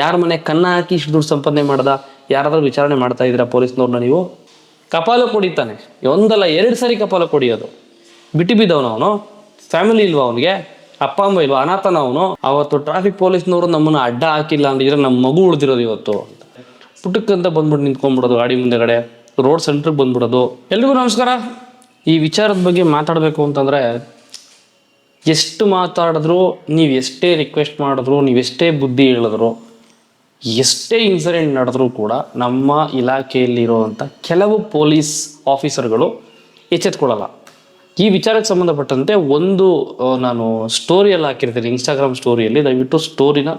ಯಾರ ಮನೆ ಕನ್ನ ಹಾಕಿ ಇಷ್ಟು ದುಡ್ಡು ಸಂಪಾದನೆ ಮಾಡ್ದ? ಯಾರಾದ್ರೂ ವಿಚಾರಣೆ ಮಾಡ್ತಾ ಇದ್ದೀರಾ ಪೊಲೀಸ್ನವ್ರನ್ನ ನೀವು? ಕಪಾಲ ಕೊಡಿತಾನೆ, ಒಂದಲ್ಲ 2 ಸರಿ ಕಪಾಲ ಕೊಡಿಯೋದು. ಬಿಟ್ಟು ಬಿದ್ದವನು ಅವನು, ಫ್ಯಾಮಿಲಿ ಇಲ್ವಾ ಅವನಿಗೆ, ಅಪ್ಪ ಅಮ್ಮ ಇಲ್ವಾ, ಅನಾಥನ ಅವನು. ಅವತ್ತು ಟ್ರಾಫಿಕ್ ಪೊಲೀಸ್ನವರು ನಮ್ಮನ್ನು ಅಡ್ಡ ಹಾಕಿಲ್ಲ ಅಂದಿದ್ರೆ ನಮ್ಮ ಮಗು ಉಳಿದಿರೋದು ಇವತ್ತು. ಪುಟಕ್ಕಂತ ಬಂದ್ಬಿಟ್ಟು ನಿಂತ್ಕೊಂಡ್ಬಿಡೋದು ಗಾಡಿ ಮುಂದೆಗಡೆ, ರೋಡ್ ಸೆಂಟ್ರಿಗೆ ಬಂದ್ಬಿಡೋದು. ಎಲ್ರಿಗೂ ನಮಸ್ಕಾರ. ಈ ವಿಚಾರದ ಬಗ್ಗೆ ಮಾತಾಡಬೇಕು ಅಂತಂದರೆ, ಎಷ್ಟು ಮಾತಾಡಿದ್ರು, ನೀವು ಎಷ್ಟೇ ರಿಕ್ವೆಸ್ಟ್ ಮಾಡಿದ್ರು, ನೀವೆಷ್ಟೇ ಬುದ್ಧಿ ಹೇಳಿದ್ರು, ಎಷ್ಟೇ ಇನ್ಸಿಡೆಂಟ್ ನಡೆದ್ರೂ ಕೂಡ ನಮ್ಮ ಇಲಾಖೆಯಲ್ಲಿರುವಂಥ ಕೆಲವು ಪೊಲೀಸ್ ಆಫೀಸರ್ಗಳು ಎಚ್ಚೆತ್ಕೊಳ್ಳಲ್ಲ. ಈ ವಿಚಾರಕ್ಕೆ ಸಂಬಂಧಪಟ್ಟಂತೆ ಒಂದು ನಾನು ಸ್ಟೋರಿಯಲ್ಲಿ ಹಾಕಿರ್ತೀನಿ, ಇನ್ಸ್ಟಾಗ್ರಾಮ್ ಸ್ಟೋರಿಯಲ್ಲಿ. ದಯವಿಟ್ಟು ಸ್ಟೋರಿನ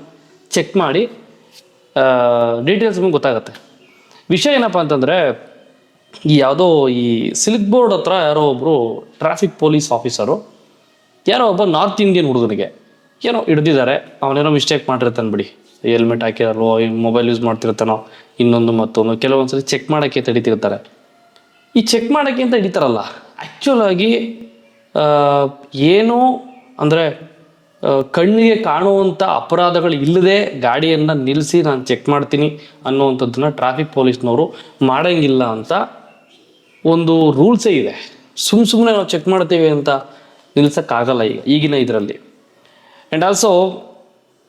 ಚೆಕ್ ಮಾಡಿ, ಡೀಟೇಲ್ಸ್ ನಿಮಗೆ ಗೊತ್ತಾಗುತ್ತೆ. ವಿಷಯ ಏನಪ್ಪ ಅಂತಂದರೆ, ಯಾವುದೋ ಈ ಸಿಲ್ಕ್ ಬೋರ್ಡ್ ಹತ್ರ ಯಾರೋ ಒಬ್ಬರು ಟ್ರಾಫಿಕ್ ಪೊಲೀಸ್ ಆಫೀಸರು ಯಾರೋ ಒಬ್ಬ ನಾರ್ತ್ ಇಂಡಿಯನ್ ಹುಡುಗನಿಗೆ ಏನೋ ಹಿಡ್ದಿದ್ದಾರೆ. ಅವನೇನೋ ಮಿಸ್ಟೇಕ್ ಮಾಡಿರ್ತಾನೆ ಬಿಡಿ, ಹೆಲ್ಮೆಟ್ ಹಾಕಿರಲ್ವೋ, ಮೊಬೈಲ್ ಯೂಸ್ ಮಾಡ್ತಿರ್ತಾನೋ, ಇನ್ನೊಂದು ಮತ್ತೊಂದು. ಕೆಲವೊಂದ್ಸರಿ ಚೆಕ್ ಮಾಡೋಕ್ಕೆ ಅಂತ ಹಿಡಿತಿರ್ತಾರೆ. ಈ ಚೆಕ್ ಮಾಡೋಕ್ಕೆ ಅಂತ ಹಿಡಿತಾರಲ್ಲ, ಆ್ಯಕ್ಚುಲಾಗಿ ಏನು ಅಂದರೆ ಕಣ್ಣಿಗೆ ಕಾಣುವಂಥ ಅಪರಾಧಗಳು ಇಲ್ಲದೆ ಗಾಡಿಯನ್ನು ನಿಲ್ಲಿಸಿ ನಾನು ಚೆಕ್ ಮಾಡ್ತೀನಿ ಅನ್ನುವಂಥದ್ದನ್ನು ಟ್ರಾಫಿಕ್ ಪೊಲೀಸ್ನವರು ಮಾಡೋಂಗಿಲ್ಲ ಅಂತ ಒಂದು ರೂಲ್ಸೇ ಇದೆ. ಸುಮ್ಮನೆ ನಾವು ಚೆಕ್ ಮಾಡ್ತೀವಿ ಅಂತ ನಿಲ್ಸೋಕ್ಕಾಗಲ್ಲ ಈಗಿನ ಇದರಲ್ಲಿ. ಆ್ಯಂಡ್ ಆಲ್ಸೋ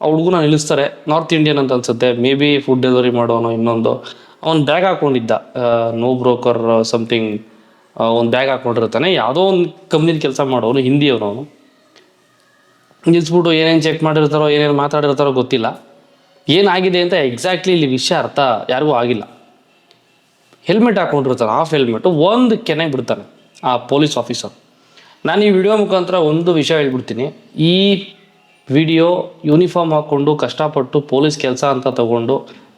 ಆ ಹುಡುಗನ ನಿಲ್ಲಿಸ್ತಾರೆ, ನಾರ್ತ್ ಇಂಡಿಯನ್ ಅಂತ ಅನ್ಸುತ್ತೆ, ಮೇ ಬಿ ಫುಡ್ ಡೆಲಿವರಿ ಮಾಡೋನು. ಇನ್ನೊಂದು ಅವ್ನು ಬ್ಯಾಗ್ ಹಾಕ್ಕೊಂಡಿದ್ದ, ನೋ ಬ್ರೋಕರ್ ಸಮಥಿಂಗ್ ಒಂದು ಬ್ಯಾಗ್ ಹಾಕ್ಕೊಂಡಿರ್ತಾನೆ. ಯಾವುದೋ ಒಂದು ಕಂಪ್ನಿಲಿ ಕೆಲಸ ಮಾಡೋನು, ಹಿಂದಿಯವನು. ನಿಲ್ಲಿಸ್ಬಿಟ್ಟು ಏನೇನು ಚೆಕ್ ಮಾಡಿರ್ತಾರೋ, ಏನೇನು ಮಾತಾಡಿರ್ತಾರೋ ಗೊತ್ತಿಲ್ಲ. ಏನಾಗಿದೆ ಅಂತ ಎಕ್ಸಾಕ್ಟ್ಲಿ ಇಲ್ಲಿ ವಿಷಯ ಅರ್ಥ ಯಾರಿಗೂ ಆಗಿಲ್ಲ. ಹೆಲ್ಮೆಟ್ ಹಾಕ್ಕೊಂಡಿರ್ತಾನೆ, ಆಫ್ ಹೆಲ್ಮೆಟು, ಒಂದು ಕೆನೆ ಬಿಡ್ತಾನೆ ಆ ಪೊಲೀಸ್ ಆಫೀಸರ್. ನಾನು ಈ ವಿಡಿಯೋ ಮುಖಾಂತರ ಒಂದು ವಿಷಯ ಹೇಳ್ಬಿಡ್ತೀನಿ. ಈ ವಿಡಿಯೋ ಯೂನಿಫಾರ್ಮ್ ಹಾಕ್ಕೊಂಡು ಕಷ್ಟಪಟ್ಟು ಪೊಲೀಸ್ ಕೆಲಸ ಅಂತ ತಗೊಂಡು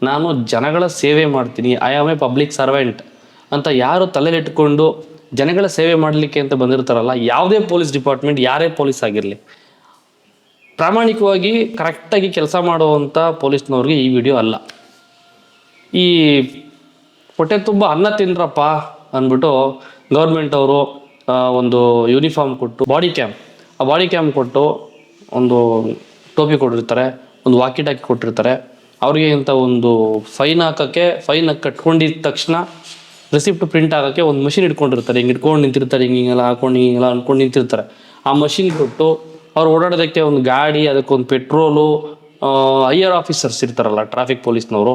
ನಾನು ಜನಗಳ ಸೇವೆ ಮಾಡ್ತೀನಿ, I am A public servant ಅಂತ ಯಾರು ತಲೆಲಿಟ್ಕೊಂಡು ಜನಗಳ ಸೇವೆ ಮಾಡಲಿಕ್ಕೆ ಅಂತ ಬಂದಿರ್ತಾರಲ್ಲ, ಯಾವುದೇ ಪೊಲೀಸ್ ಡಿಪಾರ್ಟ್ಮೆಂಟ್, ಯಾರೇ ಪೊಲೀಸ್ ಆಗಿರಲಿ, ಪ್ರಾಮಾಣಿಕವಾಗಿ ಕರೆಕ್ಟಾಗಿ ಕೆಲಸ ಮಾಡುವಂಥ ಪೊಲೀಸ್ನವ್ರಿಗೆ ಈ ವಿಡಿಯೋ ಅಲ್ಲ. ಈ ಹೊಟ್ಟೆ ತುಂಬ ಅನ್ನ ತಿಂದ್ರಪ್ಪ ಅಂದ್ಬಿಟ್ಟು ಗೌರ್ಮೆಂಟ್ ಅವರು ಒಂದು ಯೂನಿಫಾರ್ಮ್ ಕೊಟ್ಟು, ಬಾಡಿ ಕ್ಯಾಮ್ ಕೊಟ್ಟು, ಒಂದು ಟೋಪಿ ಕೊಟ್ಟಿರ್ತಾರೆ, ಒಂದು ವಾಕಿ ಟಾಕಿ ಕೊಟ್ಟಿರ್ತಾರೆ. ಅವ್ರಿಗೆ ಇಂಥ ಒಂದು ಫೈನ್ ಕಟ್ಕೊಂಡಿದ್ದ ತಕ್ಷಣ ರಿಸಿಪ್ಟ್ ಪ್ರಿಂಟ್ ಆಗೋಕ್ಕೆ ಒಂದು ಮಷಿನ್ ಇಟ್ಕೊಂಡಿರ್ತಾರೆ. ಹಿಂಗೆ ಇಟ್ಕೊಂಡು ನಿಂತಿರ್ತಾರೆ, ಹಿಂಗೆಲ್ಲ ಹಿಂಗೆಲ್ಲ ಅಂದ್ಕೊಂಡು ನಿಂತಿರ್ತಾರೆ. ಆ ಮಷಿನ್ ಕೊಟ್ಟು ಅವ್ರು ಓಡಾಡೋದಕ್ಕೆ ಒಂದು ಗಾಡಿ, ಅದಕ್ಕೊಂದು ಪೆಟ್ರೋಲು, ಹೈಯರ್ ಆಫೀಸರ್ಸ್ ಇರ್ತಾರಲ್ಲ ಟ್ರಾಫಿಕ್ ಪೊಲೀಸ್ನವರು,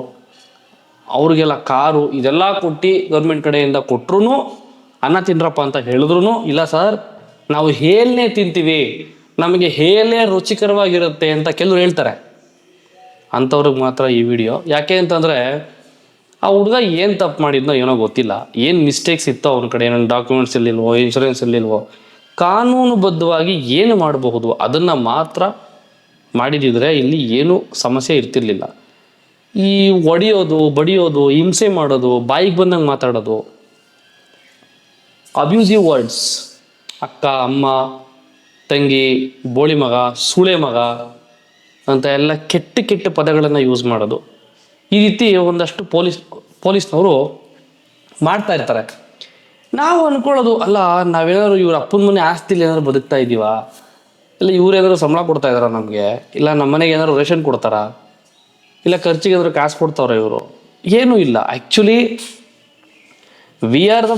ಅವ್ರಿಗೆಲ್ಲ ಕಾರು, ಇದೆಲ್ಲ ಕೊಟ್ಟು ಗೌರ್ಮೆಂಟ್ ಕಡೆಯಿಂದ ಕೊಟ್ಟರು ಅನ್ನ ತಿನ್ರಪ್ಪ ಅಂತ ಹೇಳಿದ್ರು, ಇಲ್ಲ ಸರ್ ನಾವು ಹೇಳನೇ ತಿಂತೀವಿ, ನಮಗೆ ಹೇಳೇ ರುಚಿಕರವಾಗಿರುತ್ತೆ ಅಂತ ಕೆಲವ್ರು ಹೇಳ್ತಾರೆ. ಅಂಥವ್ರಿಗೆ ಮಾತ್ರ ಈ ವಿಡಿಯೋ. ಯಾಕೆ ಅಂತಂದರೆ, ಆ ಹುಡುಗ ಏನು ತಪ್ಪು ಮಾಡಿದ್ನೋ ಏನೋ ಗೊತ್ತಿಲ್ಲ, ಏನು ಮಿಸ್ಟೇಕ್ಸ್ ಇತ್ತೋ ಅವನ ಕಡೆ, ಏನೇನು ಡಾಕ್ಯುಮೆಂಟ್ಸ್ ಇರಲಿಲ್ವೋ, ಇನ್ಶೂರೆನ್ಸ್ ಇರಲಿಲ್ವೋ, ಕಾನೂನುಬದ್ಧವಾಗಿ ಏನು ಮಾಡಬಹುದು ಅದನ್ನು ಮಾತ್ರ ಮಾಡಿದಿದ್ರೆ ಇಲ್ಲಿ ಏನೂ ಸಮಸ್ಯೆ ಇರ್ತಿರ್ಲಿಲ್ಲ. ಈ ಹೊಡಿಯೋದು, ಬಡಿಯೋದು, ಹಿಂಸೆ ಮಾಡೋದು, ಬಾಯಿಗೆ ಬಂದಂಗೆ ಮಾತಾಡೋದು, ಅಬ್ಯೂಸಿವ್ ವರ್ಡ್ಸ್, ಅಕ್ಕ, ಅಮ್ಮ, ತಂಗಿ, ಬೋಳಿ ಮಗ, ಸೂಳೆ ಮಗ ಅಂತ ಎಲ್ಲ ಕೆಟ್ಟ ಪದಗಳನ್ನು ಯೂಸ್ ಮಾಡೋದು, ಈ ರೀತಿ ಒಂದಷ್ಟು ಪೊಲೀಸ್ನವರು ಮಾಡ್ತಾ ಇರ್ತಾರೆ. ನಾವು ಅಂದ್ಕೊಳ್ಳೋದು, ಅಲ್ಲ ನಾವೇನಾದ್ರು ಇವ್ರ ಅಪ್ಪನ ಮನೆ ಆಸ್ತಿಲಿ ಏನಾದ್ರು ಬದುಕ್ತಾ ಇದ್ದೀವಾ, ಇಲ್ಲ ಇವ್ರೇನಾದ್ರು ಸಂಬಳ ಕೊಡ್ತಾ ಇದ್ದಾರಾ ನಮಗೆ, ಇಲ್ಲ ನಮ್ಮ ಮನೆಗೆ ಏನಾದ್ರು ರೇಷನ್ ಕೊಡ್ತಾರಾ, ಇಲ್ಲ ಖರ್ಚಿಗೆ ಏನಾದ್ರು ಕಾಸು ಕೊಡ್ತಾವ್ರ ಇವರು? ಏನೂ ಇಲ್ಲ. Actually we are the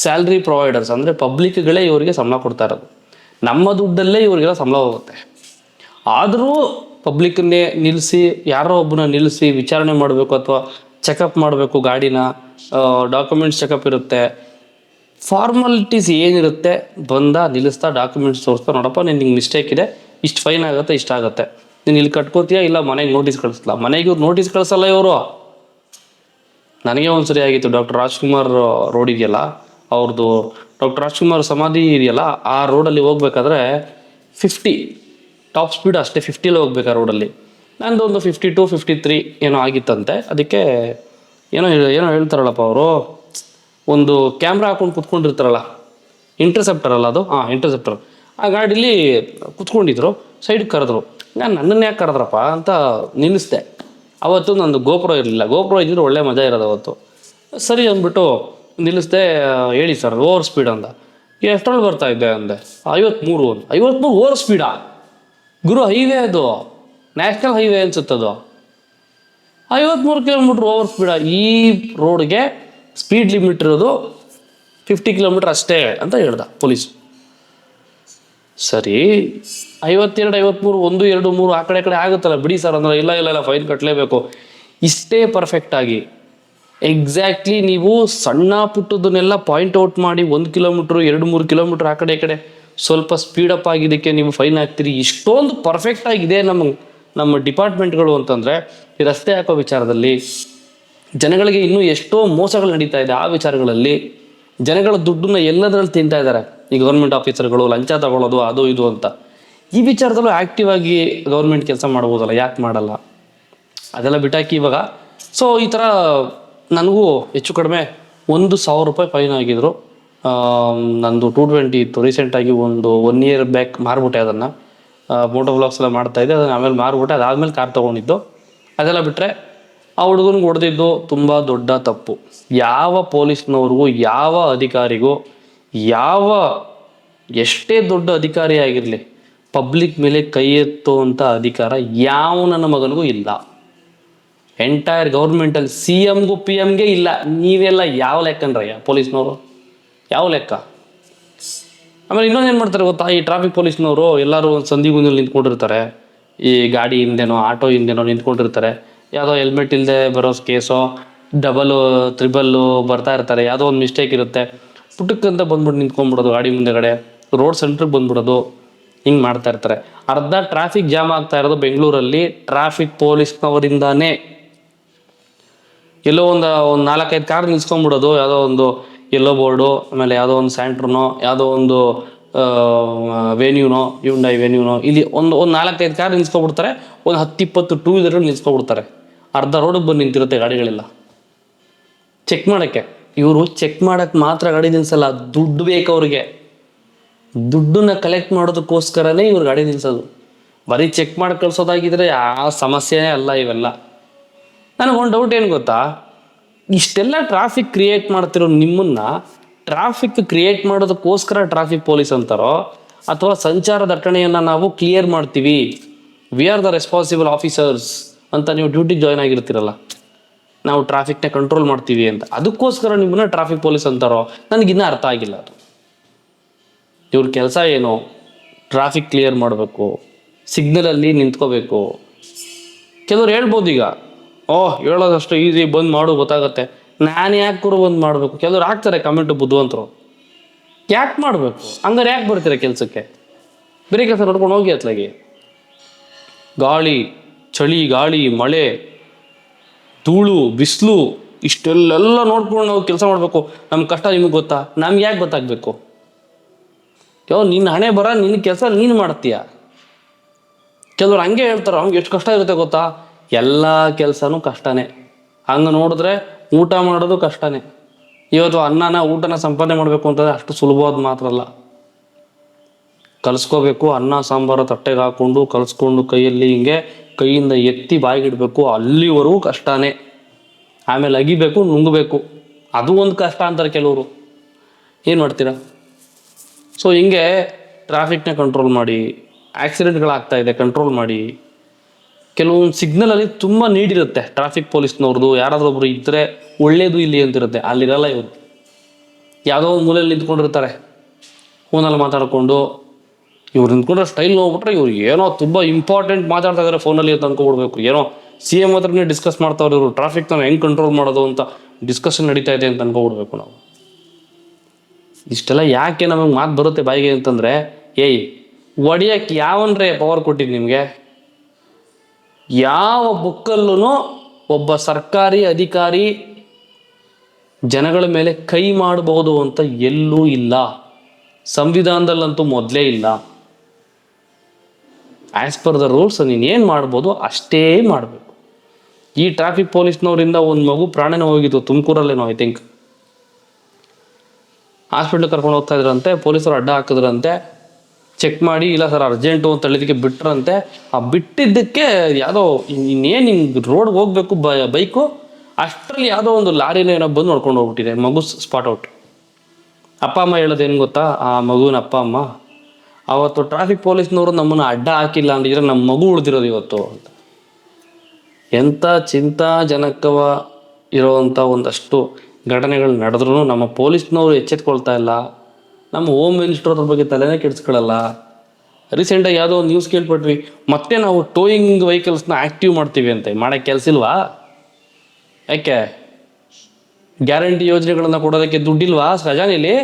salary providers. ಅಂದರೆ ಪಬ್ಲಿಕ್ಗಳೇ ಇವರಿಗೆ ಸಂಬಳ ಕೊಡ್ತಾ ಇರೋದು, ನಮ್ಮ ದುಡ್ಡಲ್ಲೇ ಇವರಿಗೆಲ್ಲ ಸಂಬಳ ಹೋಗುತ್ತೆ. ಆದರೂ ಪಬ್ಲಿಕ್ಕನ್ನೇ ನಿಲ್ಲಿಸಿ, ಯಾರೋ ಒಬ್ಬನ ನಿಲ್ಲಿಸಿ ವಿಚಾರಣೆ ಮಾಡಬೇಕು ಅಥವಾ ಚೆಕಪ್ ಮಾಡಬೇಕು, ಗಾಡಿನ ಡಾಕ್ಯುಮೆಂಟ್ಸ್ ಚೆಕಪ್ ಇರುತ್ತೆ, ಫಾರ್ಮಾಲಿಟೀಸ್ ಏನಿರುತ್ತೆ, ನಿಲ್ಲಿಸ್ತಾ ಡಾಕ್ಯುಮೆಂಟ್ಸ್ ತೋರಿಸ್ತಾ, ನೋಡಪ್ಪ ನಿನ್ಗೆ ಮಿಸ್ಟೇಕ್ ಇದೆ, ಇಷ್ಟು ಫೈನ್ ಆಗುತ್ತೆ, ಇಷ್ಟ ಆಗುತ್ತೆ, ನೀನು ಇಲ್ಲಿ ಕಟ್ಕೋತೀಯಾ, ಇಲ್ಲ ಮನೆಗೆ ನೋಟಿಸ್ ಕಳಿಸ್ಲಾ. ಮನೆಗೆ ಇವ್ರು ನೋಟಿಸ್ ಕಳಿಸಲ್ಲ ಇವರು. ನನಗೆ ಒಂದು ಸರಿ ಆಗಿತ್ತು, ಡಾಕ್ಟರ್ ರಾಜ್ಕುಮಾರ್ ರೋಡ್ ಇದೆಯಲ್ಲ, ಅವ್ರದ್ದು ಡಾಕ್ಟರ್ ರಾಜ್ಕುಮಾರ್ ಸಮಾಧಿ ಇದೆಯಲ್ಲ, ಆ ರೋಡಲ್ಲಿ ಹೋಗ್ಬೇಕಾದ್ರೆ 50 ಟಾಪ್ ಸ್ಪೀಡ್ ಅಷ್ಟೇ, 50 ಹೋಗ್ಬೇಕು ಆ ರೋಡಲ್ಲಿ. ನಂದು ಒಂದು 52, 53 ಏನೋ ಆಗಿತ್ತಂತೆ. ಅದಕ್ಕೆ ಏನೋ ಹೇಳ್ತಾರಲ್ಲಪ್ಪ ಅವರು, ಒಂದು ಕ್ಯಾಮ್ರಾ ಹಾಕೊಂಡು ಕುತ್ಕೊಂಡಿರ್ತಾರಲ್ಲ, ಇಂಟರ್ಸೆಪ್ಟರ್ ಅಲ್ಲ ಅದು, ಇಂಟರ್ಸೆಪ್ಟರ್, ಆ ಗಾಡೀಲಿ ಕುತ್ಕೊಂಡಿದ್ರು. ಸೈಡ್ಗೆ ಕರೆದ್ರು, ನನ್ನನ್ನು ಯಾಕೆ ಕರೆದ್ರಪ್ಪ ಅಂತ ನಿಲ್ಲಿಸ್ದೆ. ಅವತ್ತು ನಂದು ಗೋಪ್ರೋ ಇರಲಿಲ್ಲ, ಗೋಪ್ರೋ ಇದ್ದಿದ್ರೆ ಒಳ್ಳೆ ಮಜಾ ಇರೋದು ಅವತ್ತು. ಸರಿ ಅಂದ್ಬಿಟ್ಟು ನಿಲ್ಲಿಸ್ದೆ. ಹೇಳಿ ಸರ್, ಓವರ್ ಸ್ಪೀಡ್ ಅಂದ. ಎಷ್ಟರಲ್ಲಿ ಬರ್ತಾ ಇದ್ದೆ ಅಂದೆ. 53 ಓವರ್ ಸ್ಪೀಡಾ ಗುರು? ಹೈವೇ ಅದು, ನ್ಯಾಷನಲ್ ಹೈವೇ ಅನ್ಸುತ್ತದು. 53 ಕಿಲೋಮೀಟ್ರ್ ಓವರ್ ಸ್ಪೀಡ. ಈ ರೋಡ್ಗೆ ಸ್ಪೀಡ್ ಲಿಮಿಟ್ ಇರೋದು 50 ಕಿಲೋಮೀಟ್ರ್ ಅಷ್ಟೇ ಅಂತ ಹೇಳ್ದ ಪೊಲೀಸ್. ಸರಿ, 52, 53, 1, 2, 3 ಆ ಕಡೆ ಆಗುತ್ತಲ್ಲ ಬಿಡಿ ಸರ್ ಅಂದ್ರೆ, ಇಲ್ಲ ಫೈನ್ ಕಟ್ಟಲೇಬೇಕು. ಇಷ್ಟೇ ಪರ್ಫೆಕ್ಟಾಗಿ ಎಕ್ಸಾಕ್ಟ್ಲಿ ನೀವು ಸಣ್ಣ ಪುಟ್ಟದನ್ನೆಲ್ಲ ಪಾಯಿಂಟ್ ಔಟ್ ಮಾಡಿ 1 ಕಿಲೋಮೀಟ್ರ್ 2-3 ಕಿಲೋಮೀಟ್ರ್ ಆ ಕಡೆ ಸ್ವಲ್ಪ ಸ್ಪೀಡಪ್ ಆಗಿದ್ದಕ್ಕೆ ನೀವು ಫೈನ್ ಹಾಕ್ತೀರಿ. ಇಷ್ಟೊಂದು ಪರ್ಫೆಕ್ಟ್ ಆಗಿದೆ ನಮ್ಮ ಡಿಪಾರ್ಟ್ಮೆಂಟ್ಗಳು ಅಂತಂದರೆ, ಈ ರಸ್ತೆ ಹಾಕೋ ವಿಚಾರದಲ್ಲಿ ಜನಗಳಿಗೆ ಇನ್ನೂ ಎಷ್ಟೋ ಮೋಸಗಳು ನಡೀತಾ ಇದೆ. ಆ ವಿಚಾರಗಳಲ್ಲಿ ಜನಗಳ ದುಡ್ಡನ್ನ ಎಲ್ಲದರಲ್ಲಿ ತಿಂತಾ ಇದ್ದಾರೆ ಈ ಗೌರ್ಮೆಂಟ್ ಆಫೀಸರ್ಗಳು, ಲಂಚ ತಗೊಳ್ಳೋದು ಅದು ಇದು ಅಂತ. ಈ ವಿಚಾರದಲ್ಲೂ ಆ್ಯಕ್ಟಿವ್ ಆಗಿ ಗೌರ್ಮೆಂಟ್ ಕೆಲಸ ಮಾಡ್ಬೋದಲ್ಲ, ಯಾಕೆ ಮಾಡಲ್ಲ? ಅದೆಲ್ಲ ಬಿಟ್ಟಾಕಿ ಇವಾಗ. ಸೊ ಈ ಥರ ನನಗೂ ಹೆಚ್ಚು ಕಡಿಮೆ 1,000 ರೂಪಾಯಿ ಫೈನ್ ಆಗಿದ್ರು. ನಂದು 220 ಇತ್ತು. ರೀಸೆಂಟಾಗಿ 1 ಇಯರ್ ಬ್ಯಾಕ್ ಮಾರ್ಬಿಟ್ಟೆ ಅದನ್ನು. ಮೋಟೋ ವ್ಲಾಗ್ಸ್ ಎಲ್ಲ ಮಾಡ್ತಾಯಿದ್ದೆ, ಅದನ್ನು ಆಮೇಲೆ ಮಾರ್ಬಿಟ್ಟೆ. ಅದಾದಮೇಲೆ ಕಾರ್ ತೊಗೊಂಡಿದ್ದು. ಅದೆಲ್ಲ ಬಿಟ್ಟರೆ ಆ ಹುಡುಗನಿಗೆ ಹೊಡೆದಿದ್ದು ತುಂಬ ದೊಡ್ಡ ತಪ್ಪು. ಯಾವ ಪೊಲೀಸ್ನವ್ರಿಗೂ, ಯಾವ ಅಧಿಕಾರಿಗೂ, ಎಷ್ಟೇ ದೊಡ್ಡ ಅಧಿಕಾರಿ ಆಗಿರಲಿ, ಪಬ್ಲಿಕ್ ಮೇಲೆ ಕೈ ಎತ್ತುವಂಥ ಅಧಿಕಾರ ಯಾವ ನನ್ನ ಮಗನಿಗೂ ಇಲ್ಲ. ಎಂಟೈರ್ ಗೌರ್ಮೆಂಟಲ್ಲಿ CMಗೂ PM ಇಲ್ಲ. ನೀವೆಲ್ಲ ಯಾವ ಲೆಕ್ಕನ್ರಯ್ಯ ಪೊಲೀಸ್ನವರು? ಯಾವ ಲೆಕ್ಕ? ಆಮೇಲೆ ಇನ್ನೊಂದೇನು ಮಾಡ್ತಾರೆ ಗೊತ್ತಾ, ಈ ಟ್ರಾಫಿಕ್ ಪೊಲೀಸ್ನವರು ಎಲ್ಲರೂ ಒಂದು ಸಂದಿಗುಂದಲ್ಲಿ ನಿಂತ್ಕೊಂಡಿರ್ತಾರೆ. ಈ ಗಾಡಿ ಹಿಂದೆನೋ ಆಟೋ ಹಿಂದೆನೋ ನಿಂತ್ಕೊಂಡಿರ್ತಾರೆ. ಯಾವುದೋ ಹೆಲ್ಮೆಟ್ ಇಲ್ಲದೆ ಬರೋ ಕೇಸೋ, ಡಬಲು 3 ಬರ್ತಾ ಇರ್ತಾರೆ. ಯಾವುದೋ ಒಂದು ಮಿಸ್ಟೇಕ್ ಇರುತ್ತೆ, ಪುಟ್ಟಕ್ಕಂತ ಬಂದ್ಬಿಟ್ಟು ನಿಂತ್ಕೊಂಡ್ಬಿಡೋದು ಗಾಡಿ ಮುಂದೆಗಡೆ, ರೋಡ್ ಸೆಂಟ್ರಿಗೆ ಬಂದ್ಬಿಡೋದು, ಹಿಂಗೆ ಮಾಡ್ತಾ ಇರ್ತಾರೆ. ಅರ್ಧ ಟ್ರಾಫಿಕ್ ಜಾಮ್ ಆಗ್ತಾ ಇರೋದು ಬೆಂಗಳೂರಲ್ಲಿ ಟ್ರಾಫಿಕ್ ಪೊಲೀಸ್ನವರಿಂದಾನೇ. ಎಲ್ಲೋ ಒಂದು 4-5 ಕಾರ್ ನಿಲ್ಸ್ಕೊಂಡ್ಬಿಡೋದು, ಯಾವುದೋ ಒಂದು ಯೆಲ್ಲೋ ಬೋರ್ಡು, ಆಮೇಲೆ ಯಾವುದೋ ಒಂದು ಸ್ಯಾಂಟ್ರನೋ, ಯಾವುದೋ ಒಂದು ವೆನ್ಯೂನೋ, ಹ್ಯುಂಡೈ ವೆನ್ಯೂನೋ, ಇಲ್ಲಿ ಒಂದು 4-5 ಕಾರ್ ನಿಲ್ಸ್ಕೊಬಿಡ್ತಾರೆ. ಒಂದು 10-20 ಟೂ ವೀಲರ್ಗಳು ನಿಲ್ಸ್ಕೊಬಿಡ್ತಾರೆ. ಅರ್ಧ ರೋಡಿಗೆ ಬಂದು ನಿಂತಿರುತ್ತೆ ಗಾಡಿಗಳೆಲ್ಲ ಚೆಕ್ ಮಾಡೋಕ್ಕೆ. ಇವರು ಚೆಕ್ ಮಾಡೋಕ್ಕೆ ಮಾತ್ರ ಗಾಡಿ ನಿಲ್ಸಲ್ಲ, ದುಡ್ಡು ಬೇಕು ಅವ್ರಿಗೆ. ದುಡ್ಡನ್ನ ಕಲೆಕ್ಟ್ ಮಾಡೋದಕ್ಕೋಸ್ಕರನೇ ಇವ್ರು ಗಾಡಿ ನಿಲ್ಸೋದು. ಬರೀ ಚೆಕ್ ಮಾಡಿ ಕಳ್ಸೋದಾಗಿದ್ರೆ ಯಾವ ಸಮಸ್ಯೆನೇ ಅಲ್ಲ ಇವೆಲ್ಲ. ನನಗೊಂದು ಡೌಟ್ ಏನು ಗೊತ್ತಾ, ಇಷ್ಟೆಲ್ಲ ಟ್ರಾಫಿಕ್ ಕ್ರಿಯೇಟ್ ಮಾಡ್ತಿರೋ ನಿಮ್ಮನ್ನು ಟ್ರಾಫಿಕ್ ಕ್ರಿಯೇಟ್ ಮಾಡೋದಕ್ಕೋಸ್ಕರ ಟ್ರಾಫಿಕ್ ಪೊಲೀಸ್ ಅಂತಾರೋ, ಅಥವಾ ಸಂಚಾರ ದಟ್ಟಣೆಯನ್ನು ನಾವು ಕ್ಲಿಯರ್ ಮಾಡ್ತೀವಿ, V are the responsible officers ಅಂತ ನೀವು ಡ್ಯೂಟಿಗೆ ಜಾಯ್ನ್ ಆಗಿರ್ತೀರಲ್ಲ, ನಾವು ಟ್ರಾಫಿಕ್ನ ಕಂಟ್ರೋಲ್ ಮಾಡ್ತೀವಿ ಅಂತ, ಅದಕ್ಕೋಸ್ಕರ ನಿಮ್ಮನ್ನ ಟ್ರಾಫಿಕ್ ಪೊಲೀಸ್ ಅಂತಾರೋ ನನಗಿನ್ನೂ ಅರ್ಥ ಆಗಿಲ್ಲ. ಅದು ಇವ್ರ ಕೆಲಸ ಏನು? ಟ್ರಾಫಿಕ್ ಕ್ಲಿಯರ್ ಮಾಡಬೇಕು, ಸಿಗ್ನಲಲ್ಲಿ ನಿಂತ್ಕೋಬೇಕು. ಕೆಲವ್ರು ಹೇಳ್ಬೋದು ಈಗ, ಹೇಳೋದಷ್ಟು ಈಸಿ, ಬಂದ್ ಮಾಡು ಗೊತ್ತಾಗತ್ತೆ. ನಾನು ಯಾಕೆ ಗುರು ಬಂದ್ ಮಾಡಬೇಕು? ಕೆಲವ್ರು ಹಾಕ್ತಾರೆ ಕಮೆಂಟು, ಬುದ್ಧಿವಂತರು. ಯಾಕೆ ಮಾಡಬೇಕು? ಹಂಗಾರೆ ಯಾಕೆ ಬರ್ತೀರ ಕೆಲಸಕ್ಕೆ? ಬೇರೆ ಕೆಲಸ ನೋಡ್ಕೊಂಡು ಹೋಗಿ. ಅತ್ಲಾಗಿ ಗಾಳಿ, ಚಳಿ, ಗಾಳಿ, ಮಳೆ, ಧೂಳು, ಬಿಸಿಲು, ಇಷ್ಟೆಲ್ಲ ನೋಡ್ಕೊಂಡು ನಾವು ಕೆಲಸ ಮಾಡಬೇಕು. ನಮ್ಮ ಕಷ್ಟ ನಿಮಗೆ ಗೊತ್ತಾ? ನಮ್ಗೆ ಯಾಕೆ ಗೊತ್ತಾಗಬೇಕು? ನಿನ್ನ ಹಣೆ ಬರ, ನಿನ್ನ ಕೆಲಸ ನೀನು ಮಾಡ್ತೀಯ. ಕೆಲವ್ರು ಹಂಗೆ ಹೇಳ್ತಾರೆ, ಅವ್ನಿಗೆ ಎಷ್ಟು ಕಷ್ಟ ಇರುತ್ತೆ ಗೊತ್ತಾ? ಎಲ್ಲ ಕೆಲಸನೂ ಕಷ್ಟನೇ. ಹಂಗೆ ನೋಡಿದ್ರೆ ಊಟ ಮಾಡೋದು ಕಷ್ಟನೇ. ಇವತ್ತು ಊಟನ ಸಂಪಾದನೆ ಮಾಡಬೇಕು ಅಂತಂದರೆ ಅಷ್ಟು ಸುಲಭವಾದ ಮಾತ್ರ ಅಲ್ಲ. ಕಲಿಸ್ಕೋಬೇಕು. ಅನ್ನ ಸಾಂಬಾರು ತಟ್ಟೆಗೆ ಹಾಕ್ಕೊಂಡು ಕಲಿಸ್ಕೊಂಡು ಕೈಯಲ್ಲಿ ಹಿಂಗೆ ಕೈಯಿಂದ ಎತ್ತಿ ಬಾಯಿಗಿಡಬೇಕು, ಅಲ್ಲಿವರೆಗೂ ಕಷ್ಟನೇ. ಆಮೇಲೆ ಅಗಿಬೇಕು, ನುಂಗಬೇಕು, ಅದು ಒಂದು ಕಷ್ಟ ಅಂತಾರೆ ಕೆಲವರು. ಏನು ಮಾಡ್ತೀರಾ? ಸೊ ಹಿಂಗೆ ಟ್ರಾಫಿಕ್ನ ಕಂಟ್ರೋಲ್ ಮಾಡಿ, ಆಕ್ಸಿಡೆಂಟ್ಗಳಾಗ್ತಾಯಿದೆ ಕಂಟ್ರೋಲ್ ಮಾಡಿ. ಕೆಲವೊಂದು ಸಿಗ್ನಲಲ್ಲಿ ತುಂಬ ನೀಡಿರುತ್ತೆ ಟ್ರಾಫಿಕ್ ಪೊಲೀಸ್ನವ್ರದ್ದು. ಯಾರಾದರೂ ಒಬ್ರು ಇದ್ದರೆ ಒಳ್ಳೇದು ಇಲ್ಲಿ ಅಂತಿರುತ್ತೆ, ಅಲ್ಲಿರಲ್ಲ ಇವರು. ಯಾವುದೋ ಒಂದು ಮೂಲೆಯಲ್ಲಿ ನಿಂತ್ಕೊಂಡಿರ್ತಾರೆ, ಫೋನಲ್ಲಿ ಮಾತಾಡಿಕೊಂಡು. ಇವ್ರು ನಿಂತ್ಕೊಂಡ್ರೆ ಸ್ಟೈಲ್ ನೋಡ್ಬಿಟ್ರೆ ಇವ್ರು ಏನೋ ತುಂಬ ಇಂಪಾರ್ಟೆಂಟ್ ಮಾತಾಡ್ತಾ ಇದ್ದಾರೆ ಫೋನಲ್ಲಿ ಅಂತ ಅನ್ಕೊಬಿಡ್ಬೇಕು. ಏನೋ CM ಹತ್ರನೇ ಡಿಸ್ಕಸ್ ಮಾಡ್ತಾವ್ರು ಇವರು, ಟ್ರಾಫಿಕ್ನ ಹೆಂಗೆ ಕಂಟ್ರೋಲ್ ಮಾಡೋದು ಅಂತ ಡಿಸ್ಕಷನ್ ನಡೀತಾ ಇದೆ ಅಂತ ಅನ್ಕೊಬಿಡ್ಬೇಕು ನಾವು. ಇಷ್ಟೆಲ್ಲ ಯಾಕೆ ನಮಗೆ ಮಾತು ಬರುತ್ತೆ ಬಾಯಿಗೆ ಅಂತಂದರೆ, ಹೊಡಿಯೋಕ್ಕೆ ಯಾವನ್ರೇ ಪವರ್ ಕೊಟ್ಟಿದ್ದು ನಿಮಗೆ? ಯಾವ ಬುಕ್ಕಲ್ಲೂ ಒಬ್ಬ ಸರ್ಕಾರಿ ಅಧಿಕಾರಿ ಜನಗಳ ಮೇಲೆ ಕೈ ಮಾಡಬಹುದು ಅಂತ ಎಲ್ಲೂ ಇಲ್ಲ. ಸಂವಿಧಾನದಲ್ಲಂತೂ ಮೊದಲೇ ಇಲ್ಲ. ಆ್ಯಸ್ ಪರ್ ದ ರೂಲ್ಸ್ ನೀನೇನು ಮಾಡ್ಬೋದು ಅಷ್ಟೇ ಮಾಡಬೇಕು. ಈ ಟ್ರಾಫಿಕ್ ಪೊಲೀಸ್ನವರಿಂದ ಒಂದು ಮಗು ಪ್ರಾಣನೇ ಹೋಗಿತ್ತು ತುಮಕೂರಲ್ಲೇನೋ, ಐ ಥಿಂಕ್. ಹಾಸ್ಪಿಟ್ಲಿಗೆ ಕರ್ಕೊಂಡು ಹೋಗ್ತಾ ಇದ್ರಂತೆ, ಪೊಲೀಸರು ಅಡ್ಡ ಹಾಕಿದ್ರಂತೆ. ಚೆಕ್ ಮಾಡಿ, ಇಲ್ಲ ಸರ್ ಅರ್ಜೆಂಟು ಅಂತ ಹೇಳಿದಕ್ಕೆ ಬಿಟ್ರಂತೆ. ಆ ಬಿಟ್ಟಿದ್ದಕ್ಕೆ ಯಾವುದೋ ಇನ್ನೇನು ಹಿಂಗೆ ರೋಡ್ಗೆ ಹೋಗಬೇಕು ಬೈಕು, ಅಷ್ಟರಲ್ಲಿ ಯಾವುದೋ ಒಂದು ಲಾರಿನ ಏನೋ ಬಂದು ನೋಡ್ಕೊಂಡು ಹೋಗ್ಬಿಟ್ಟಿದೆ. ಮಗು ಸ್ಪಾಟ್ ಔಟ್. ಅಪ್ಪ ಅಮ್ಮ ಹೇಳೋದೇನು ಗೊತ್ತಾ, ಆ ಮಗುವಿನ ಅಪ್ಪ ಅಮ್ಮ, ಅವತ್ತು ಟ್ರಾಫಿಕ್ ಪೊಲೀಸ್ನವರು ನಮ್ಮನ್ನು ಅಡ್ಡ ಹಾಕಿಲ್ಲ ಅಂದಿದ್ರೆ ನಮ್ಮ ಮಗು ಉಳಿದಿರೋದು ಇವತ್ತು ಅಂತ. ಎಂಥ ಚಿಂತಾಜನಕವ ಇರುವಂಥ ಒಂದಷ್ಟು ಘಟನೆಗಳು ನಡೆದ್ರೂ ನಮ್ಮ ಪೊಲೀಸ್ನವರು ಎಚ್ಚೆತ್ಕೊಳ್ತಾ ಇಲ್ಲ. ನಮ್ಮ ಹೋಮ್ ಮಿನಿಸ್ಟರ್ ಅದ್ರ ಬಗ್ಗೆ ತಲೆನೇ ಕೆಡಿಸ್ಕೊಳ್ಳಲ್ಲ. ರೀಸೆಂಟಾಗಿ ಯಾವುದೋ ಒಂದು ನ್ಯೂಸ್ ಕೇಳ್ಪಟ್ವಿ, ಮತ್ತೆ ನಾವು ಟೋಯಿಂಗ್ ವೆಹಿಕಲ್ಸ್ನ ಆ್ಯಕ್ಟಿವ್ ಮಾಡ್ತೀವಿ ಅಂತ. ಮಾಡೋಕ್ಕೆ ಕೆಲಸ ಇಲ್ವಾ? ಯಾಕೆ ಗ್ಯಾರಂಟಿ ಯೋಜನೆಗಳನ್ನು ಕೊಡೋದಕ್ಕೆ ದುಡ್ಡಿಲ್ವಾ ಖಜಾನೆಯಲ್ಲಿ?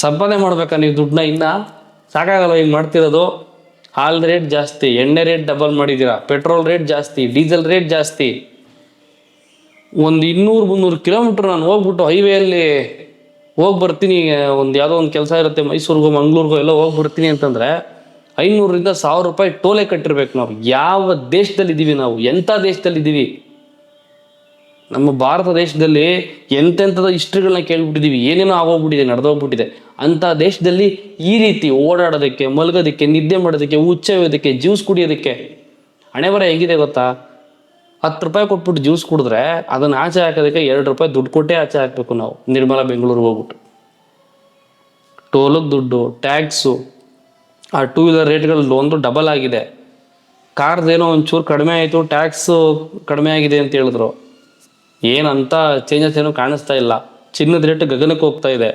ಸಂಪಾದನೆ ಮಾಡ್ಬೇಕಾ ನೀವು ದುಡ್ಡನ್ನ? ಇನ್ನು ಸಾಕಾಗಲ್ಲ ಈಗ ಮಾಡ್ತಿರೋದು. ಹಾಲ್ ರೇಟ್ ಜಾಸ್ತಿ, ಎಣ್ಣೆ ರೇಟ್ ಡಬಲ್ ಮಾಡಿದ್ದೀರಾ, ಪೆಟ್ರೋಲ್ ರೇಟ್ ಜಾಸ್ತಿ, ಡೀಸೆಲ್ ರೇಟ್ ಜಾಸ್ತಿ. ಒಂದು 200-300 ಕಿಲೋಮೀಟ್ರ್ ನಾನು ಹೋಗ್ಬಿಟ್ಟು ಹೈವೇಯಲ್ಲಿ ಹೋಗಿ ಬರ್ತೀನಿ, ಯಾವುದೋ ಒಂದು ಕೆಲಸ ಇರುತ್ತೆ, ಮೈಸೂರಿಗೋ ಮಂಗ್ಳೂರಿಗೋ ಎಲ್ಲೋ ಹೋಗಿ ಬರ್ತೀನಿ ಅಂತಂದರೆ 500-1000 ರೂಪಾಯಿ ಟೋಲೆ ಕಟ್ಟಿರ್ಬೇಕು. ನಾವು ಯಾವ ದೇಶದಲ್ಲಿದ್ದೀವಿ? ನಾವು ಎಂಥ ದೇಶದಲ್ಲಿದ್ದೀವಿ? ನಮ್ಮ ಭಾರತ ದೇಶದಲ್ಲಿ ಎಂತೆಂಥದ ಹಿಸ್ಟ್ರಿಗಳನ್ನ ಕೇಳ್ಬಿಟ್ಟಿದ್ದೀವಿ, ಏನೇನೋ ಆಗೋಗ್ಬಿಟ್ಟಿದೆ, ನಡೆದೋಗ್ಬಿಟ್ಟಿದೆ. ಅಂಥ ದೇಶದಲ್ಲಿ ಈ ರೀತಿ ಓಡಾಡೋದಕ್ಕೆ, ಮಲಗೋದಕ್ಕೆ, ನಿದ್ದೆ ಮಾಡೋದಕ್ಕೆ, ಹುಚ್ಚೋದಕ್ಕೆ, ಜ್ಯೂಸ್ ಕುಡಿಯೋದಕ್ಕೆ ಹಣೆ ಬರ ಹೆಂಗಿದೆ ಗೊತ್ತಾ? 10 ರೂಪಾಯಿ ಕೊಟ್ಬಿಟ್ಟು ಜ್ಯೂಸ್ ಕುಡಿದ್ರೆ ಅದನ್ನು ಆಚೆ ಹಾಕೋದಕ್ಕೆ 2 ರೂಪಾಯಿ ದುಡ್ಡು ಕೊಟ್ಟೇ ಆಚೆ ಹಾಕಬೇಕು ನಾವು. ನಿರ್ಮಲ ಬೆಂಗಳೂರಿಗೆ ಹೋಗ್ಬಿಟ್ಟು ಟೋಲಿಗೆ ದುಡ್ಡು, ಟ್ಯಾಕ್ಸು, ಆ 2 ವೀಲರ್ ರೇಟ್ಗಳು ಒಂದು ಡಬಲ್ ಆಗಿದೆ. ಕಾರ್ದೇನೋ ಒಂಚೂರು ಕಡಿಮೆ ಆಯಿತು, ಟ್ಯಾಕ್ಸು ಕಡಿಮೆ ಆಗಿದೆ ಅಂತ ಹೇಳಿದ್ರು. ಏನಂತ ಚೇಂಜಸ್ ಏನೂ ಕಾಣಿಸ್ತಾ ಇಲ್ಲ. ಚಿನ್ನದ ರೇಟ್ ಗಗನಕ್ಕೆ ಹೋಗ್ತಾ ಇದೆ.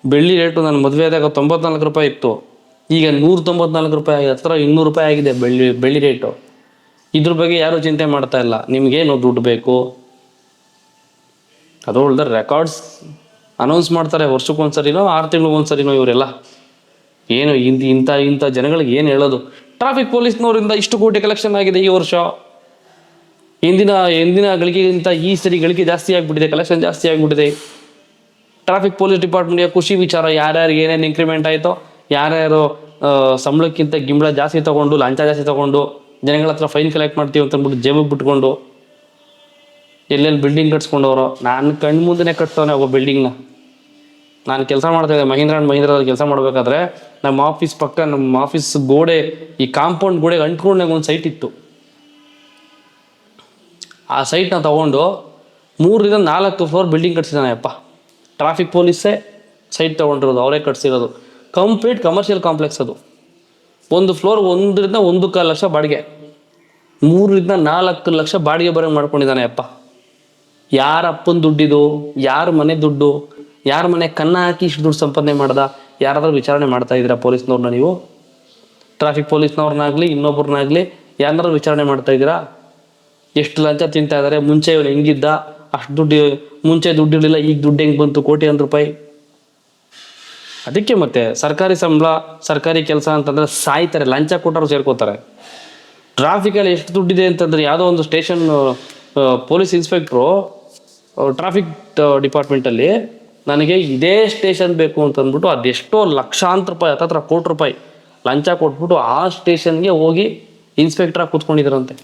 ಬೆಳ್ಳಿ ರೇಟು ನಾನು ಮದುವೆ ಆದಾಗ 94 ರೂಪಾಯಿ ಇತ್ತು, ಈಗ 194 ರೂಪಾಯಿ, ಹತ್ರ 200 ರೂಪಾಯಿ ಆಗಿದೆ ಬೆಳ್ಳಿ ರೇಟು. ಇದ್ರ ಬಗ್ಗೆ ಯಾರೂ ಚಿಂತೆ ಮಾಡ್ತಾ ಇಲ್ಲ. ನಿಮಗೇನು ದುಡ್ಡು ಬೇಕು? ಅದು ಉಳ್ದ ರೆಕಾರ್ಡ್ಸ್ ಅನೌನ್ಸ್ ಮಾಡ್ತಾರೆ ವರ್ಷಕ್ಕೊಂದ್ಸರಿನೋ 6 ತಿಂಗಳಿಗೊಂದ್ಸರಿನೋ. ಇವರೆಲ್ಲ ಏನು ಇಂಥ ಜನಗಳಿಗೆ ಏನು ಹೇಳೋದು? ಟ್ರಾಫಿಕ್ ಪೊಲೀಸ್ನವರಿಂದ ಇಷ್ಟು ಕೋಟಿ ಕಲೆಕ್ಷನ್ ಆಗಿದೆ ಈ ವರ್ಷ. ಎಂದಿನ ಗಳಿಕೆಗಿಂತ ಈ ಸರಿ ಗಳಿಕೆ ಜಾಸ್ತಿ ಆಗಿಬಿಟ್ಟಿದೆ, ಕಲೆಕ್ಷನ್ ಜಾಸ್ತಿ ಆಗಿಬಿಟ್ಟಿದೆ. ಟ್ರಾಫಿಕ್ ಪೊಲೀಸ್ ಡಿಪಾರ್ಟ್ಮೆಂಟ್ಗೆ ಖುಷಿ ವಿಚಾರ. ಯಾರ್ಯಾರು ಏನೇನು ಇಂಕ್ರಿಮೆಂಟ್ ಆಯಿತೋ, ಯಾರ್ಯಾರು ಸಂಬಳಕ್ಕಿಂತ ಗಿಂಬಳ ಜಾಸ್ತಿ ತೊಗೊಂಡು, ಲಂಚ ಜಾಸ್ತಿ ತೊಗೊಂಡು, ಜನಗಳ ಹತ್ರ ಫೈನ್ ಕಲೆಕ್ಟ್ ಮಾಡ್ತೀವಿ ಅಂತ ಅಂದ್ಬಿಟ್ಟು ಜೇಬಿಗೆ ಬಿಟ್ಕೊಂಡು ಎಲ್ಲೆಲ್ಲಿ ಬಿಲ್ಡಿಂಗ್ ಕಟ್ಸ್ಕೊಂಡವರು. ನಾನು ಕಣ್ಣು ಮುಂದೆ ಕಟ್ತವನೆ ಒಬ್ಬ ಬಿಲ್ಡಿಂಗ್ನ. ನಾನು ಕೆಲಸ ಮಾಡ್ತಾಯಿದ್ದೆ ಮಹೀಂದ್ರ ಆ್ಯಂಡ್ ಮಹೀಂದ್ರದಲ್ಲಿ ಕೆಲಸ ಮಾಡಬೇಕಾದ್ರೆ ನಮ್ಮ ಆಫೀಸ್ ಪಕ್ಕ, ನಮ್ಮ ಆಫೀಸ್ ಗೋಡೆ, ಈ ಕಾಂಪೌಂಡ್ ಗೋಡೆಗೆ ಅಂಟ್ಕೊಂಡಾಗ ಒಂದು ಸೈಟ್ ಇತ್ತು. ಆ ಸೈಟ್ನ ತೊಗೊಂಡು 3-4 ಫ್ಲೋರ್ ಬಿಲ್ಡಿಂಗ್ ಕಟ್ಸಿದ್ದಾನೆ ಅಪ್ಪ. ಟ್ರಾಫಿಕ್ ಪೊಲೀಸೇ ಸೈಟ್ ತೊಗೊಂಡಿರೋದು, ಅವರೇ ಕಟ್ಸಿರೋದು. ಕಂಪ್ಲೀಟ್ ಕಮರ್ಷಿಯಲ್ ಕಾಂಪ್ಲೆಕ್ಸ್ ಅದು. ಒಂದು ಫ್ಲೋರ್ 1-1.25 ಲಕ್ಷ ಬಾಡಿಗೆ, 3-4 ಲಕ್ಷ ಬಾಡಿಗೆ ಬರೋಂಗೆ ಮಾಡ್ಕೊಂಡಿದ್ದಾನೆ ಅಪ್ಪ. ಯಾರ ಅಪ್ಪನ ದುಡ್ಡಿದು? ಯಾರ ಮನೆ ದುಡ್ಡು? ಯಾರ ಮನೆ ಕನ್ನ ಹಾಕಿ ಇಷ್ಟು ದುಡ್ಡು ಸಂಪಾದನೆ ಮಾಡ್ದ? ಯಾರಾದ್ರೂ ವಿಚಾರಣೆ ಮಾಡ್ತಾ ಇದ್ದೀರಾ ಪೊಲೀಸ್ನವ್ರನ್ನ? ನೀವು ಟ್ರಾಫಿಕ್ ಪೊಲೀಸ್ನವ್ರನ್ನಾಗಲಿ ಇನ್ನೊಬ್ಬರನ್ನಾಗಲಿ ಯಾರನ್ನಾದ್ರೂ ವಿಚಾರಣೆ ಮಾಡ್ತಾ ಇದ್ದೀರಾ? ಎಷ್ಟು ಲಂಚ ತಿಂತಾ ಇದ್ದಾರೆ? ಮುಂಚೆ ಇವನು ಹೆಂಗಿದ್ದ? ಅಷ್ಟು ದುಡ್ಡು ಮುಂಚೆ ದುಡ್ಡಿರಲಿಲ್ಲ, ಈಗ ದುಡ್ಡು ಹೆಂಗೆ ಬಂತು? ಕೋಟಿ ರೂಪಾಯಿ. ಅದಕ್ಕೆ ಮತ್ತೆ ಸರ್ಕಾರಿ ಸಂಬಳ, ಸರ್ಕಾರಿ ಕೆಲಸ ಅಂತಂದರೆ ಸಾಯ್ತಾರೆ. ಲಂಚ ಕೊಟ್ಟರು ಸೇರ್ಕೋತಾರೆ. ಟ್ರಾಫಿಕಲ್ಲಿ ಎಷ್ಟು ದುಡ್ಡಿದೆ ಅಂತಂದರೆ, ಯಾವುದೋ ಒಂದು ಸ್ಟೇಷನ್ ಪೊಲೀಸ್ ಇನ್ಸ್ಪೆಕ್ಟ್ರು ಟ್ರಾಫಿಕ್ ಡಿಪಾರ್ಟ್ಮೆಂಟಲ್ಲಿ ನನಗೆ ಇದೇ ಸ್ಟೇಷನ್ ಬೇಕು ಅಂತಂದ್ಬಿಟ್ಟು ಅದೆಷ್ಟೋ ಲಕ್ಷಾಂತರ ರೂಪಾಯಿ, ಹತ್ತತ್ರ ಕೋಟಿ ರೂಪಾಯಿ ಲಂಚ ಕೊಟ್ಬಿಟ್ಟು ಆ ಸ್ಟೇಷನ್ಗೆ ಹೋಗಿ ಇನ್ಸ್ಪೆಕ್ಟ್ರಾಗಿ ಕೂತ್ಕೊಂಡಿದ್ದಾರಂತೆ.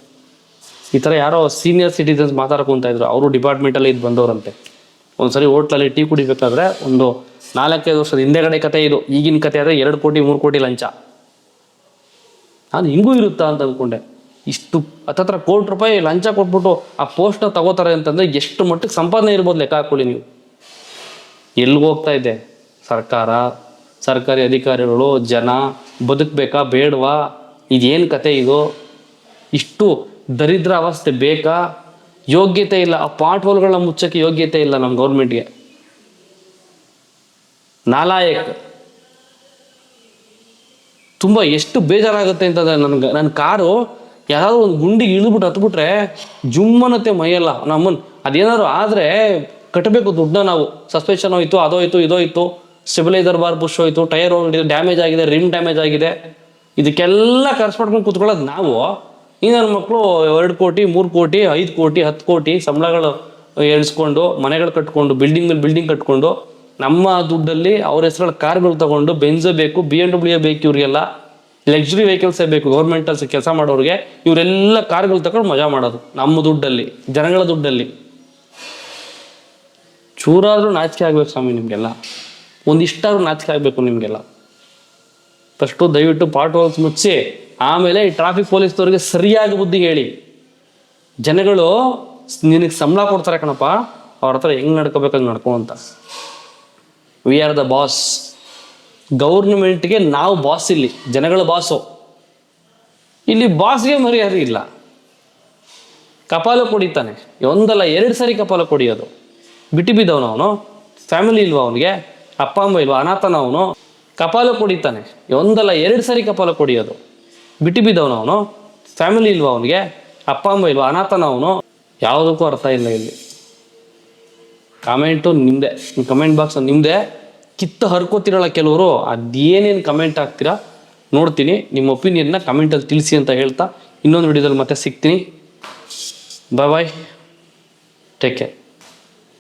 ಈ ಥರ ಯಾರೋ ಸೀನಿಯರ್ ಸಿಟಿಸನ್ಸ್ ಮಾತಾಡ್ಕೊತಾ ಇದ್ರು. ಅವರು ಡಿಪಾರ್ಟ್ಮೆಂಟಲ್ಲಿ ಇದು ಬಂದವರಂತೆ. ಒಂದು ಸರಿ ಹೋಟ್ಲಲ್ಲಿ ಟೀ ಕುಡಿಬೇಕಾದ್ರೆ ಒಂದು 4-5 ವರ್ಷದ ಹಿಂದೆಗಡೆ ಕತೆ ಇದು. ಈಗಿನ ಕತೆ ಆದರೆ 2 ಕೋಟಿ 3 ಕೋಟಿ ಲಂಚ. ನಾನು ಹಿಂಗೂ ಇರುತ್ತಾ ಅಂತ ಅಂದ್ಕೊಂಡೆ. ಇಷ್ಟು ಹತ್ತತ್ರ ಕೋಟಿ ರೂಪಾಯಿ ಲಂಚ ಕೊಟ್ಬಿಟ್ಟು ಆ ಪೋಸ್ಟ್ನ ತಗೋತಾರೆ ಅಂತಂದರೆ ಎಷ್ಟು ಮಟ್ಟಿಗೆ ಸಂಪಾದನೆ ಇರ್ಬೋದು ಲೆಕ್ಕ ಹಾಕ್ಕೊಳ್ಳಿ ನೀವು. ಎಲ್ಲಿಗೆ ಹೋಗ್ತಾ ಇದೆ ಸರ್ಕಾರ, ಸರ್ಕಾರಿ ಅಧಿಕಾರಿಗಳು? ಜನ ಬದುಕಬೇಕಾ ಬೇಡವಾ? ಇದೇನು ಕತೆ ಇದು? ಇಷ್ಟು ದರಿದ್ರ ಅವಸ್ಥೆ ಬೇಕಾ? ಯೋಗ್ಯತೆ ಇಲ್ಲ. ಆ ಪಾಟ್ ಹೋಲ್ಗಳನ್ನ ಮುಚ್ಚೋಕ್ಕೆ ಯೋಗ್ಯತೆ ಇಲ್ಲ ನಮ್ಮ ಗೌರ್ಮೆಂಟ್ಗೆ. ನಾಲಾಯಕ್. ತುಂಬ ಎಷ್ಟು ಬೇಜಾರಾಗುತ್ತೆ ಅಂತಂದರೆ, ನನ್ನ ಕಾರು ಯಾರಾದರೂ ಒಂದು ಗುಂಡಿಗೆ ಇಳಿದ್ಬಿಟ್ಟು ಹತ್ಬಿಟ್ರೆ ಜುಮ್ಮನತ್ತೆ ಮೈಯೆಲ್ಲ. ನಮ್ಮನ್ನು ಅದೇನಾದ್ರು ಆದರೆ ಕಟ್ಟಬೇಕು ದುಡ್ಡನ್ನ ನಾವು. ಸಸ್ಪೆನ್ಷನ್ ಹೋಯ್ತು, ಅದೋಯ್ತು, ಇದೋಯ್ತು, ಸ್ಟೆಬಿಲೈಸರ್ ಬಾರ್ ಬುಷ್ ಹೋಯ್ತು, ಟೈರ್ ಹೋಗಿದೆ, ಡ್ಯಾಮೇಜ್ ಆಗಿದೆ, ರಿಮ್ ಡ್ಯಾಮೇಜ್ ಆಗಿದೆ, ಇದಕ್ಕೆಲ್ಲ ಖರ್ಚು ಮಾಡ್ಕೊಂಡು ಕೂತ್ಕೊಳ್ಳೋದು ನಾವು. ಈ ನನ್ನ ಮಕ್ಕಳು 2 ಕೋಟಿ 3 ಕೋಟಿ 5 ಕೋಟಿ 10 ಕೋಟಿ ಸಂಬಳಗಳು ಎಣಿಸ್ಕೊಂಡು ಮನೆಗಳು ಕಟ್ಕೊಂಡು ಬಿಲ್ಡಿಂಗ್ ಮೇಲೆ ಬಿಲ್ಡಿಂಗ್ ಕಟ್ಕೊಂಡು ನಮ್ಮ ದುಡ್ಡಲ್ಲಿ ಅವ್ರ ಹೆಸರಲ್ಲಿ ಕಾರ್ಗಳು ತೊಗೊಂಡು ಬೆಂಜ್ ಬೇಕು, BMW ಬೇಕು, ಇವರಿಗೆಲ್ಲ ಲಕ್ಸುರಿ ವೆಹಿಕಲ್ಸೇ ಬೇಕು. ಗೌರ್ಮೆಂಟಲ್ಲಿ ಕೆಲಸ ಮಾಡೋರಿಗೆ ಇವರೆಲ್ಲ ಕಾರ್ಗಳು ತಗೊಂಡು ಮಜಾ ಮಾಡೋದು ನಮ್ಮ ದುಡ್ಡಲ್ಲಿ, ಜನಗಳ ದುಡ್ಡಲ್ಲಿ. ಚೂರಾದರೂ ನಾಚಿಕೆ ಆಗ್ಬೇಕು ಸ್ವಾಮಿ ನಿಮಗೆಲ್ಲ. ಒಂದಿಷ್ಟಾದ್ರೂ ನಾಚಿಕೆ ಆಗಬೇಕು ನಿಮಗೆಲ್ಲ. ಫಸ್ಟು ದಯವಿಟ್ಟು ಪಾಟ್ ಹೋಲ್ಸ್ ಮುಚ್ಚಿ ಆಮೇಲೆ ಈ ಟ್ರಾಫಿಕ್ ಪೊಲೀಸ್ನವ್ರಿಗೆ ಸರಿಯಾಗಿ ಬುದ್ಧಿ ಹೇಳಿ. ಜನಗಳು ನಿನಗೆ ಸಂಬಳ ಕೊಡ್ತಾರೆ ಕಣಪ್ಪ, ಅವ್ರ ಹತ್ರ ಹೆಂಗೆ ನಡ್ಕೋಬೇಕಂಗೆ ನಡ್ಕೊ ಅಂತ. We are the boss. ಗೌರ್ಮೆಂಟ್ಗೆ ನಾವು ಬಾಸ್, ಇಲ್ಲಿ ಜನಗಳ ಬಾಸು. ಇಲ್ಲಿ ಬಾಸ್ಗೆ ಮರ್ಯಾದೆ ಇಲ್ಲ. ಕಪಾಲ ಕೊಡಿತಾನೆ, ಒಂದಲ್ಲ 2 ಸರಿ ಕಪಾಲ ಕೊಡಿಯೋದು. ಬಿಟ್ಟು ಬಿದ್ದವನು ಅವನು, ಫ್ಯಾಮಿಲಿ ಇಲ್ವಾ ಅವನಿಗೆ, ಅಪ್ಪ ಅಮ್ಮ ಇಲ್ವಾ, ಅನಾಥನ ಅವನು. ಕಪಾಲ ಕೊಡಿತಾನೆ, ಒಂದಲ್ಲ 2 ಸರಿ ಕಪಾಲ ಕೊಡಿಯೋದು. ಬಿಟ್ಟು ಬಿದ್ದವನು ಅವನು, ಫ್ಯಾಮಿಲಿ ಇಲ್ವಾ ಅವನಿಗೆ, ಅಪ್ಪ ಅಮ್ಮ ಇಲ್ವಾ, ಅನಾಥನ ಅವನು. ಯಾವುದಕ್ಕೂ ಅರ್ಥ ಇಲ್ಲ ಇಲ್ಲಿ. ಕಮೆಂಟು ನಿಮ್ಮದೇ, ಕಮೆಂಟ್ ಬಾಕ್ಸ್ ನಿಮ್ಮದೇ. ಕಿತ್ತ ಹರ್ಕೋತಿರಲ್ಲ ಕೆಲವರು, ಅದೇನೇನು ಕಮೆಂಟ್ ಹಾಕ್ತೀರಾ ನೋಡ್ತೀನಿ. ನಿಮ್ಮ ಒಪಿನಿಯನ್ನ ಕಮೆಂಟಲ್ಲಿ ತಿಳಿಸಿ ಅಂತ ಹೇಳ್ತಾ ಇನ್ನೊಂದು ವಿಡಿಯೋದಲ್ಲಿ ಮತ್ತೆ ಸಿಗ್ತೀನಿ. ಬಾಯ್ ಬಾಯ್, ಟೇಕ್ ಕೇರ್.